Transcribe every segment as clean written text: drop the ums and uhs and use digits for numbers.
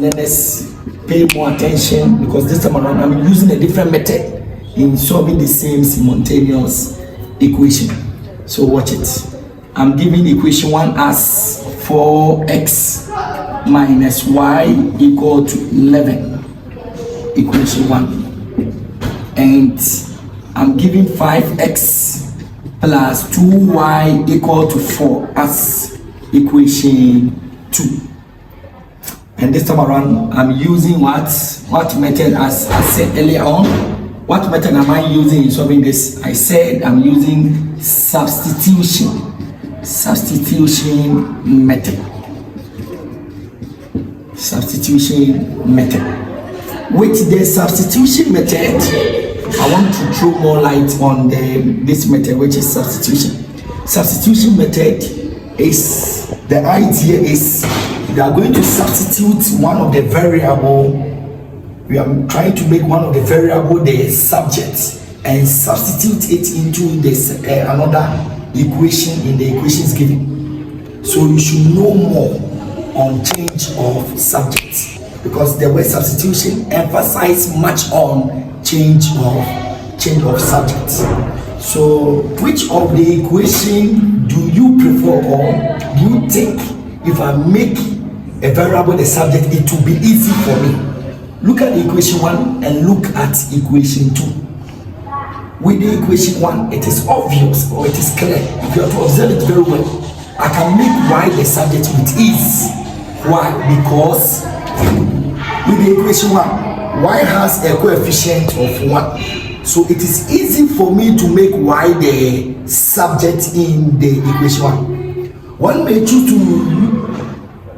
then let's pay more attention, because this time around I'm using a different method in solving the same simultaneous equation. So watch it. I'm giving equation 1 as 4x minus y equal to 11, equation 1, and I'm giving 5x plus 2y equal to 4 as equation 2. And this time around I'm using what method, as I said earlier on. What method am I using in solving this? I said I'm using substitution method. With the substitution method, I want to throw more light on this method, which is substitution. Substitution method is, the idea is we are going to substitute one of the variable. We are trying to make one of the variable the subject and substitute it into this another equation in the equations given. So you should know more on change of subjects, because the word substitution emphasizes much on change of subjects. So which of the equation do you prefer, or do you think if I make a variable the subject it will be easy for me? Look at the equation 1 and look at equation 2. With the equation 1, it is obvious, or it is clear. If you have to observe it very well, I can make y the subject with ease. Why? Because with the equation 1, y has a coefficient of 1. So it is easy for me to make y the subject in the equation 1. One may choose to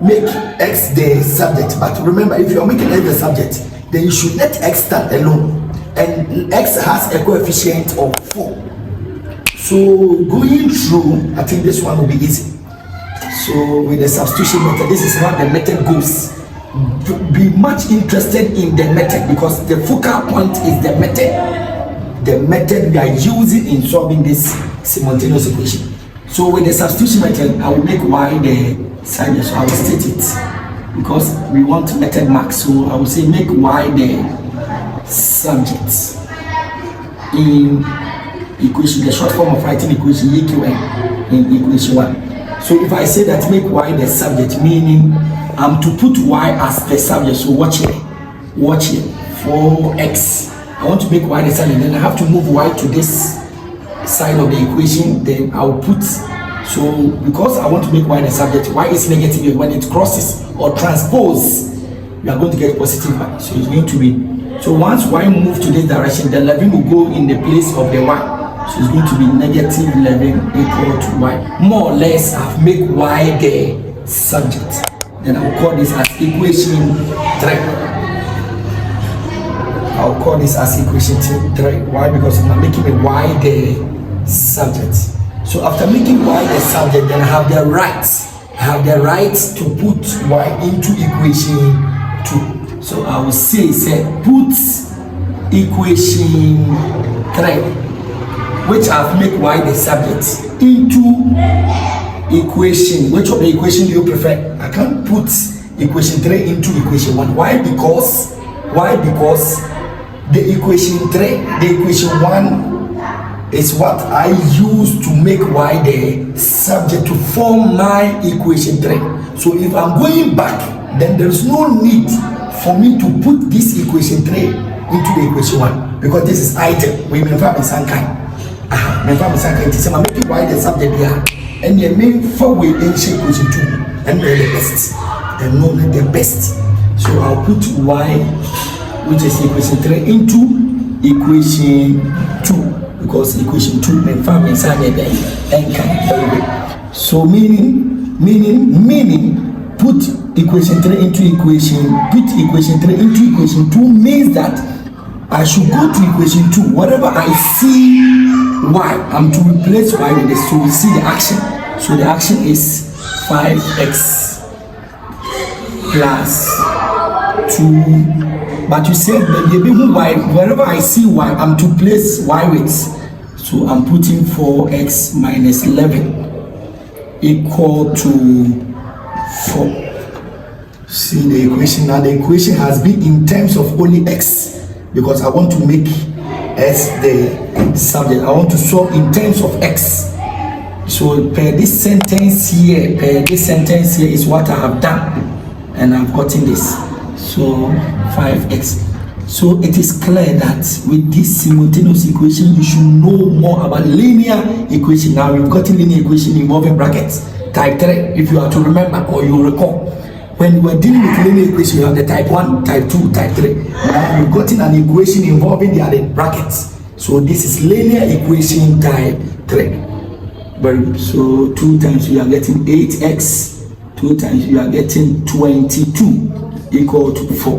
make x the subject, but remember, if you are making x the subject, then you should let x stand alone, and x has a coefficient of 4. So going through, I think this one will be easy. So with the substitution method, this is how the method goes. Be much interested in the method, because the focal point is the method we are using in solving this simultaneous equation. So with the substitution method, I will make y the subject. So I will state it, because we want method marks. So I will say make y the subject in equation, the short form of writing equation EQN in equation 1. So if I say that make y the subject, meaning I'm to put y as the subject. So watch here, 4x. I want to make y the subject, then I have to move y to this side of the equation, then I'll put, so because I want to make y the subject, y is negative. When it crosses or transpose, you are going to get positive y. So it's going to be, so once y move to this direction, the 11 will go in the place of the y. So it's going to be negative 11 equal to y. More or less, I've made y the subject. Then I'll call this as equation 3. I'll call this as equation 3. Why? Because I'm making a y the subject. So after making y the subject, then I have the right to put y into equation 2. So I will say put equation 3, which I've made y the subject, into equation. Which of the equation do you prefer? I can't put equation 3 into equation 1. Why? Because the equation 1 is what I use to make y the subject to form my equation 3. So if I'm going back, then there is no need for me to put this equation 3 into the equation 1, because this is item. We may find some kind. I'm making y the subject here, and the main for way in equation 2, and the best, and no the best. So I'll put y, which is equation 3, into equation 2, because equation 2 may find inside the so meaning put equation 3 into equation 2 means that I should go to equation 2. Whatever I see y, I'm to replace y with this. So we see the action. So the action is 5x plus 2. But you said y, wherever I see y, I'm to place y with. So I'm putting 4x minus 11 equal to 4. See the equation now. The equation has been in terms of only x, because I want to make s the subject. I want to solve in terms of x. So per this sentence here is what I have done, and I've gotten this. So 5x. So it is clear that with this simultaneous equation, you should know more about linear equation. Now we've gotten linear equation involving brackets, type 3, if you are to remember or you recall. When you were dealing with linear equation, you have the type 1, type 2, type 3. Now you've gotten an equation involving the other brackets. So this is linear equation type 3. Very good. So 2 times you are getting 8x, 2 times you are getting 22 equal to 4.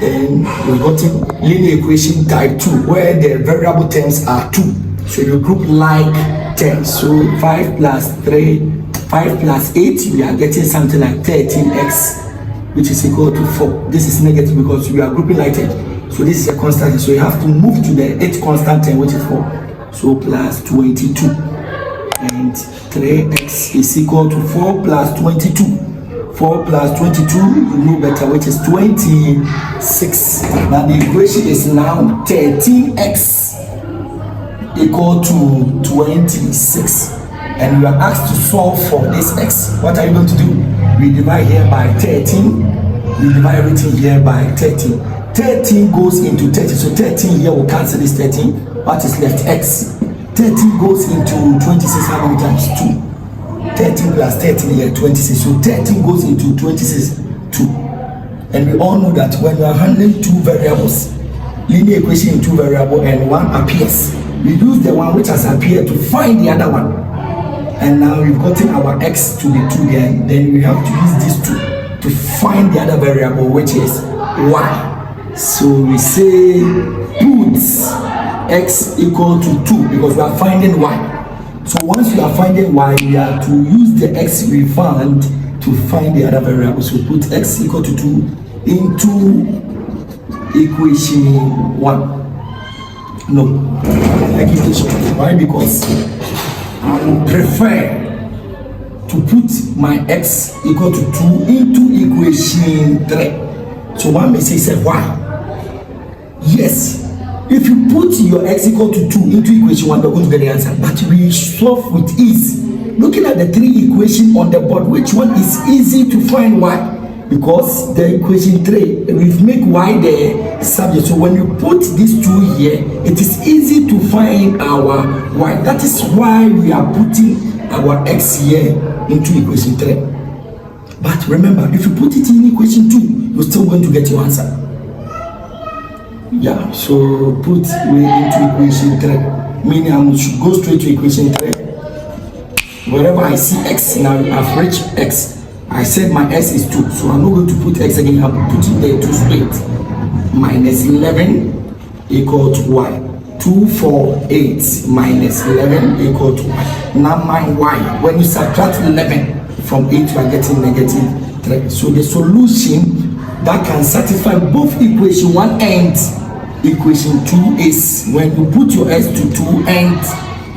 Then we've gotten linear equation type 2, where the variable terms are 2. So you group like terms. So 5 plus 3, 5 plus 8, we are getting something like 13x, which is equal to 4. This is negative because we are grouping like terms. So this is a constant. So you have to move to the 8 constant term, which is 4. So plus 22. And 3x is equal to 4 plus 22. 4 plus 22, you know better, which is 26. Now the equation is now 13x equal to 26. And you are asked to solve for this x. What are you going to do? We divide here by 13. We divide everything here by 13. 13 goes into 30. So 13 here will cancel this 13. What is left? X. 13 goes into 26. How many times? 2. 13 plus 13 here, 26. So 13 goes into 26, 2. And we all know that when you are handling two variables, linear equation in two variables, and one appears, we use the one which has appeared to find the other one. And now we've gotten our x to be 2 there. Then we have to use these 2 to find the other variable, which is y. So we say put x equal to 2 because we are finding y. So once you are finding y, we are to use the x we found to find the other variable. So put x equal to 2 into equation 1. No, I give this one. Why? Because I would prefer to put my x equal to 2 into equation 3. So one may say why? Yes. If you put your x equal to 2 into equation 1, you're going to get the answer. But we solve with ease. Looking at the 3 equations on the board, which one is easy to find y? Because the equation 3, we make y the subject. So when you put these 2 here, it is easy to find our y. That is why we are putting our x here into equation 3. But remember, if you put it in equation 2, you're still going to get your answer. Yeah, so put way into equation 3, meaning I should go straight to equation 3. Wherever I see x, now I've reached x. I said my s is 2, so I'm not going to put x again. I'll put it there 2 straight. Minus 11 equal to y. 2, 4, 8 minus 11 equal to y. Now my y, when you subtract 11 from 8, you are getting negative 3. So the solution that can satisfy both equation 1 and equation 2 is when you put your s to 2 and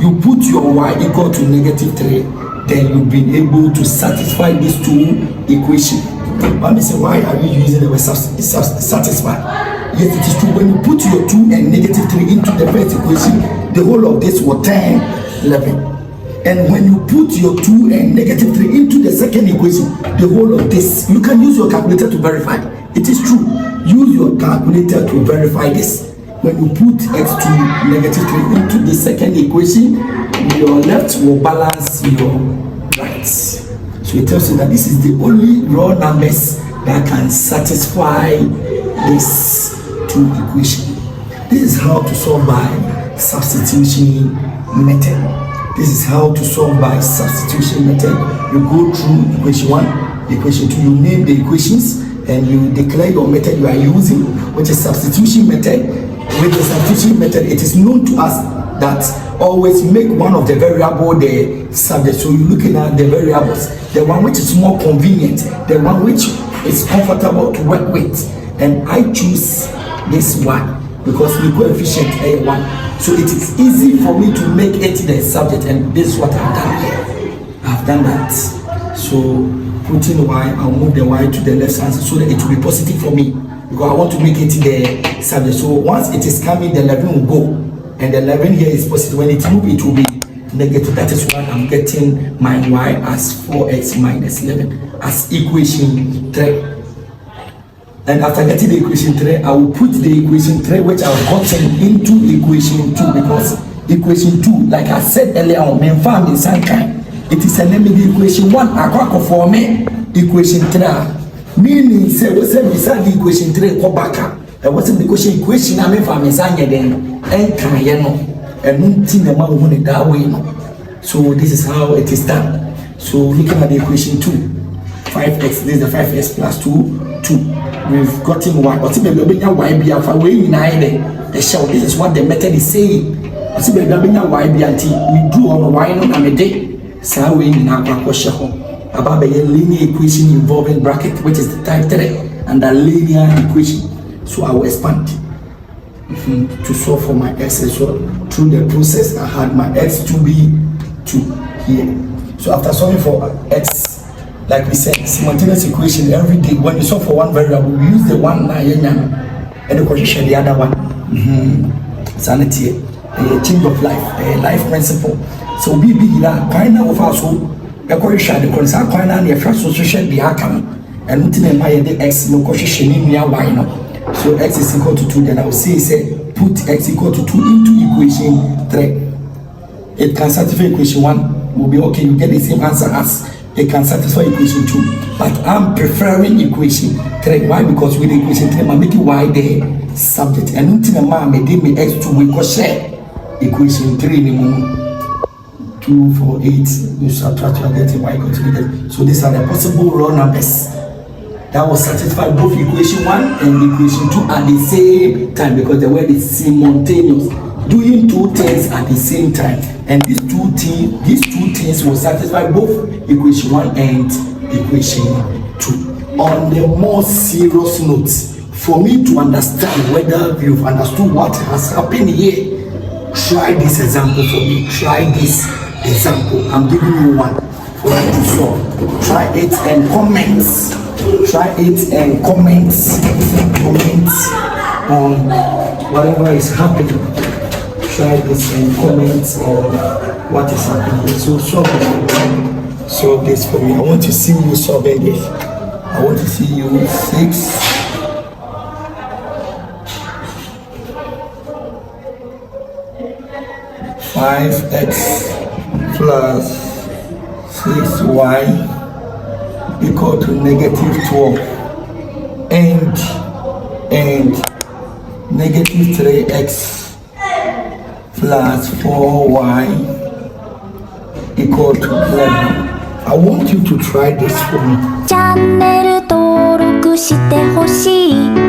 you put your y equal to negative 3, then you've been able to satisfy these 2 equations. Let me say, why are you using the word satisfy? Yes, it is true. When you put your 2 and negative 3 into the first equation, the whole of this will turn 11. And when you put your 2 and negative 3 into the second equation, the whole of this, you can use your calculator to verify. It is true. Use your calculator to verify this. When you put x to negative 3 into the second equation, your left will balance your right. So it tells you that this is the only raw numbers that can satisfy this 2 equation. This is how to solve by substitution method. This is how to solve by substitution method. You go through equation 1, equation 2, you name the equations and you declare your method you are using, which is substitution method. With the substitution method, it is known to us that always make one of the variable the subject. So you're looking at the variables, the one which is more convenient, the one which is comfortable to work with. And I choose this one because the coefficient is 1. So it is easy for me to make it the subject, and this is what I've done here. I've done that. So putting y, I'll move the y to the left hand so that it will be positive for me because I want to make it the subject. So once it is coming, the 11 will go, and the 11 here is positive. When it moves, it will be negative. That is why I'm getting my y as 4x minus 11 as equation 3. And after getting the equation 3, I will put the equation 3 which I've gotten into equation 2 because equation 2, like I said earlier on, it is an enemy equation 1 akwa for me equation 3 meaning say we say beside the equation 3 go back and what's the equation I mean for me sanya den enkan ye no enu ti na ma wo ne that way no. So this is how it is done. So looking at the equation 2, 5x, this is the 5x plus 2 we've gotten y. What's the baby y be alpha way in the shell. This is what the method is saying. What's the baby y be until we do on y no na me day. So we in our question about a linear equation involving bracket, which is the type 3, and the linear equation. So I will expand to solve for my x. So through the process, I had my x to be 2 here. So after solving for x, like we said, simultaneous equation every day. When you solve for one variable, we use the one and the correction the other one. Sanity, a change of life, life principle. So be that kind of also a correction the concern kind of the first social be happen and nothing by the x no correction in near y no. So x is equal to 2, then I will say put x equal to 2 into equation 3. It can satisfy equation 1 will be okay, you get the same answer as it can satisfy equation 2. But I'm preferring equation 3. Why? Because with equation 3 I'm making y the subject and nothing man may give me x to we share equation 3 anymore. 2, 4, 8, you subtract, you are getting y equal to negative. So these are the possible raw numbers that will satisfy both equation 1 and equation 2 at the same time because the word is simultaneous, doing two things at the same time. And these two things will satisfy both equation 1 and equation 2. On the more serious note, for me to understand whether you've understood what has happened here, try this example for me. Try this example. I'm giving you one for you to solve. Try it and comments. Try it and comments on whatever is happening. Try this and comments on what is happening. So solve this for me. I want to see you solving this. I want to see you 6 5x plus 6y equal to negative 12 and negative 3x plus 4y equal to 11. I want you to try this for me. チャンネル登録してほしい